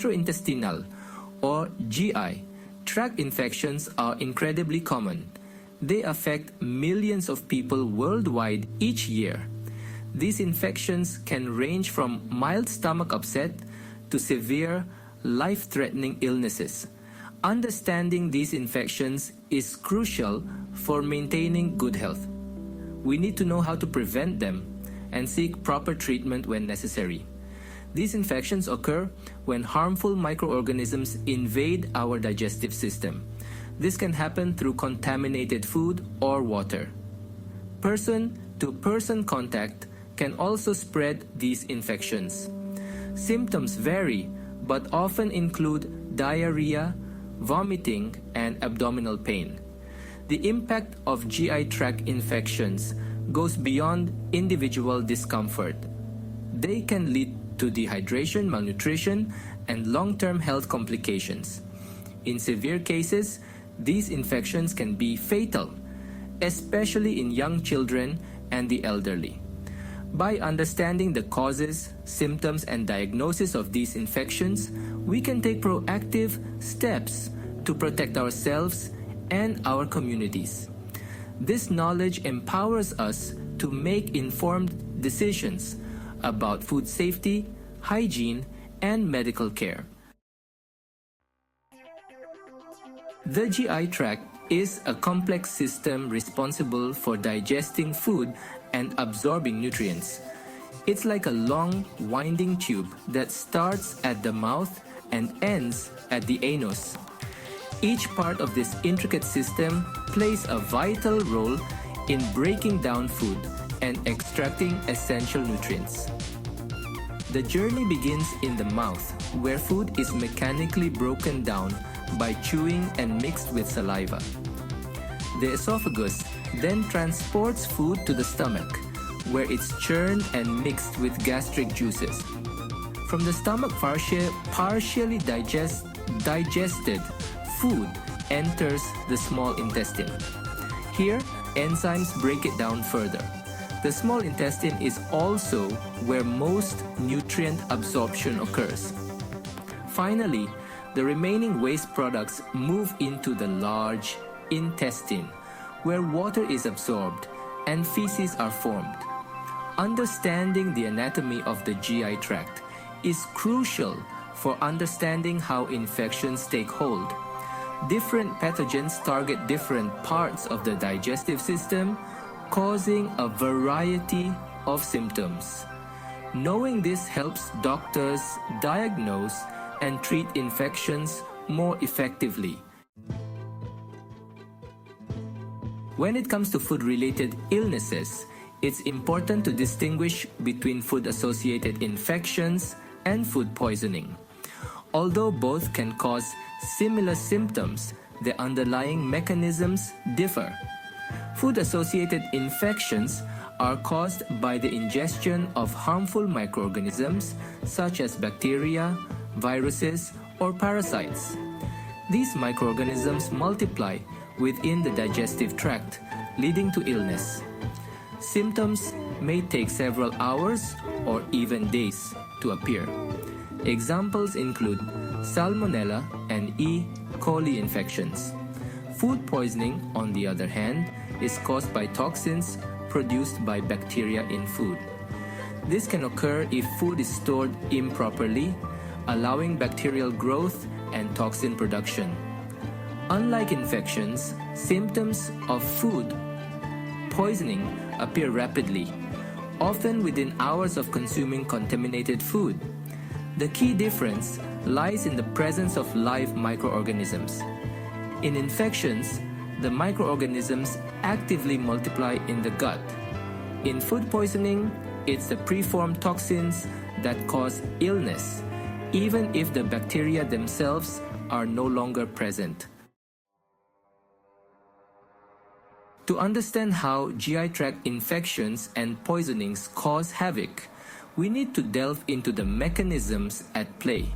gastrointestinal or GI tract infections are incredibly common. They affect millions of people worldwide each year. These infections can range from mild stomach upset to severe, life-threatening illnesses. Understanding these infections is crucial for maintaining good health. We need to know how to prevent them and seek proper treatment when necessary. These infections occur when harmful microorganisms invade our digestive system. This can happen through contaminated food or water. Person-to-person contact can also spread these infections. Symptoms vary, but often include diarrhea, vomiting, and abdominal pain. The impact of GI tract infections goes beyond individual discomfort. They can lead to dehydration, malnutrition, and long-term health complications. In severe cases, these infections can be fatal, especially in young children and the elderly. By understanding the causes, symptoms, and diagnosis of these infections, we can take proactive steps to protect ourselves and our communities. This knowledge empowers us to make informed decisions about food safety, hygiene, and medical care. The GI tract is a complex system responsible for digesting food and absorbing nutrients. It's like a long, winding tube that starts at the mouth and ends at the anus. Each part of this intricate system plays a vital role in breaking down food and extracting essential nutrients. The journey begins in the mouth, where food is mechanically broken down by chewing and mixed with saliva. The esophagus then transports food to the stomach, where it's churned and mixed with gastric juices. From the stomach, partially digested food enters the small intestine. Here, enzymes break it down further. The small intestine is also where most nutrient absorption occurs. Finally, the remaining waste products move into the large intestine, where water is absorbed and feces are formed. Understanding the anatomy of the GI tract is crucial for understanding how infections take hold. Different pathogens target different parts of the digestive system, causing a variety of symptoms. Knowing this helps doctors diagnose and treat infections more effectively. When it comes to food-related illnesses, it's important to distinguish between food-associated infections and food poisoning. Although both can cause similar symptoms, the underlying mechanisms differ. Food-associated infections are caused by the ingestion of harmful microorganisms such as bacteria, viruses, or parasites. These microorganisms multiply within the digestive tract, leading to illness. Symptoms may take several hours or even days to appear. Examples include Salmonella and E. coli infections. Food poisoning, on the other hand, is caused by toxins produced by bacteria in food. This can occur if food is stored improperly, allowing bacterial growth and toxin production. Unlike infections, symptoms of food poisoning appear rapidly, often within hours of consuming contaminated food. The key difference lies in the presence of live microorganisms. In infections, the microorganisms actively multiply in the gut. In food poisoning, it's the preformed toxins that cause illness, even if the bacteria themselves are no longer present. To understand how GI tract infections and poisonings cause havoc, we need to delve into the mechanisms at play.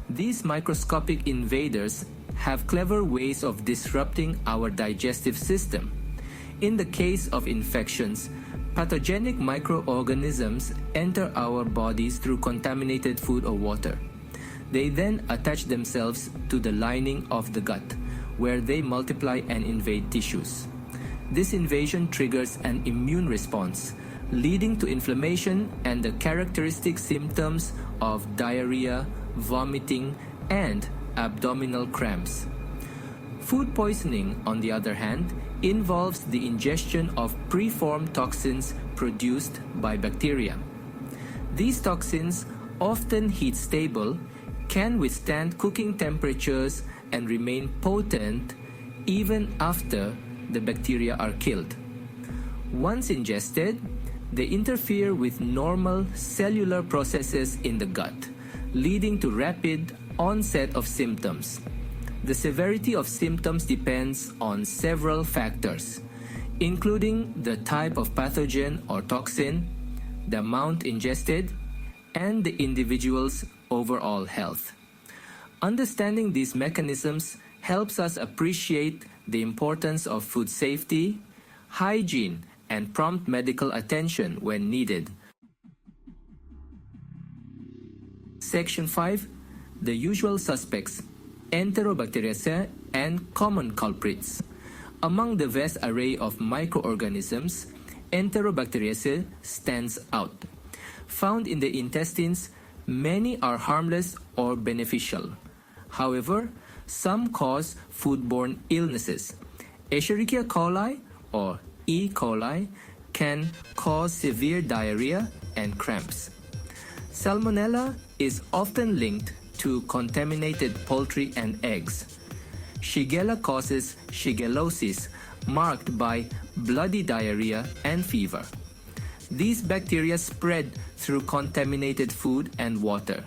These microscopic invaders have clever ways of disrupting our digestive system. In the case of infections, pathogenic microorganisms enter our bodies through contaminated food or water. They then attach themselves to the lining of the gut, where they multiply and invade tissues. This invasion triggers an immune response, leading to inflammation and the characteristic symptoms of diarrhea, vomiting, and abdominal cramps. Food poisoning, on the other hand, involves the ingestion of preformed toxins produced by bacteria. These toxins, often heat stable, can withstand cooking temperatures and remain potent even after the bacteria are killed. Once ingested, they interfere with normal cellular processes in the gut, leading to rapid onset of symptoms. The severity of symptoms depends on several factors, including the type of pathogen or toxin, the amount ingested, and the individual's overall health. Understanding these mechanisms helps us appreciate the importance of food safety, hygiene, and prompt medical attention when needed. Section 5. The usual suspects, Enterobacteriaceae and common culprits. Among the vast array of microorganisms, Enterobacteriaceae stands out. Found in the intestines, many are harmless or beneficial. However, some cause foodborne illnesses. Escherichia coli or E. coli can cause severe diarrhea and cramps. Salmonella is often linked to contaminated poultry and eggs. Shigella causes shigellosis, marked by bloody diarrhea and fever. These bacteria spread through contaminated food and water.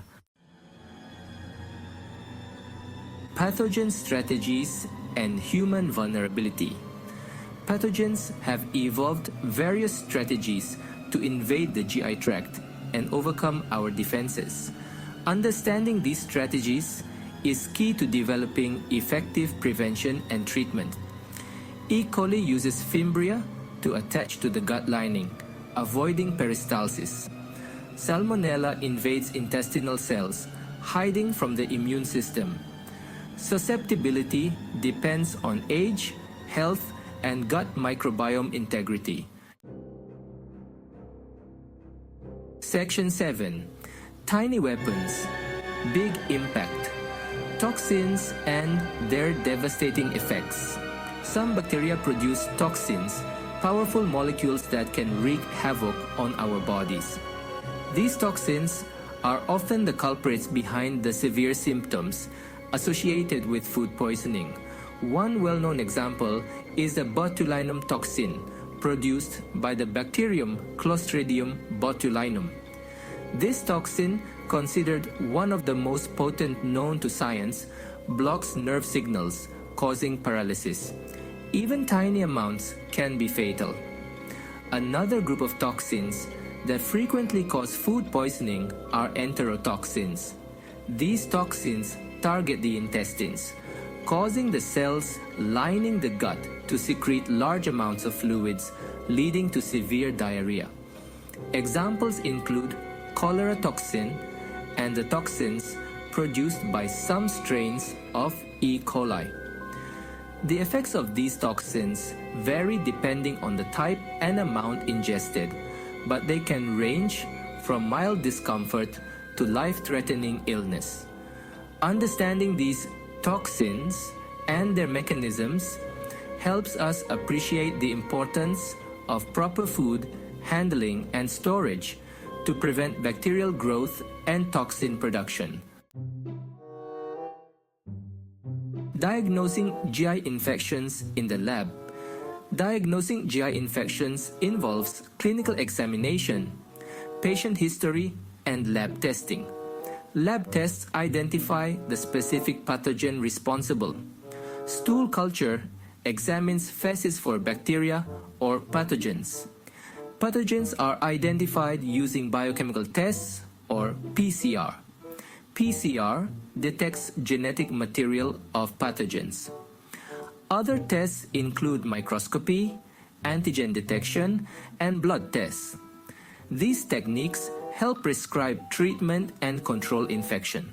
Pathogen strategies and human vulnerability. Pathogens have evolved various strategies to invade the GI tract and overcome our defenses. Understanding these strategies is key to developing effective prevention and treatment. E. coli uses fimbria to attach to the gut lining, avoiding peristalsis. Salmonella invades intestinal cells, hiding from the immune system. Susceptibility depends on age, health, and gut microbiome integrity. Section 7. Tiny weapons, big impact. Toxins and their devastating effects. Some bacteria produce toxins, powerful molecules that can wreak havoc on our bodies. These toxins are often the culprits behind the severe symptoms associated with food poisoning. One well-known example is the botulinum toxin produced by the bacterium Clostridium botulinum. This toxin, considered one of the most potent known to science, blocks nerve signals, causing paralysis. Even tiny amounts can be fatal. Another group of toxins that frequently cause food poisoning are enterotoxins. These toxins target the intestines, causing the cells lining the gut to secrete large amounts of fluids, leading to severe diarrhea. Examples include cholera toxin and the toxins produced by some strains of E. coli. The effects of these toxins vary depending on the type and amount ingested, but they can range from mild discomfort to life-threatening illness. Understanding these toxins and their mechanisms helps us appreciate the importance of proper food handling and storage to prevent bacterial growth and toxin production. Diagnosing GI infections in the lab. Diagnosing GI infections involves clinical examination, patient history, and lab testing. Lab tests identify the specific pathogen responsible. Stool culture examines feces for bacteria or pathogens. Pathogens are identified using biochemical tests or PCR. PCR detects genetic material of pathogens. Other tests include microscopy, antigen detection, and blood tests. These techniques help prescribe treatment and control infection.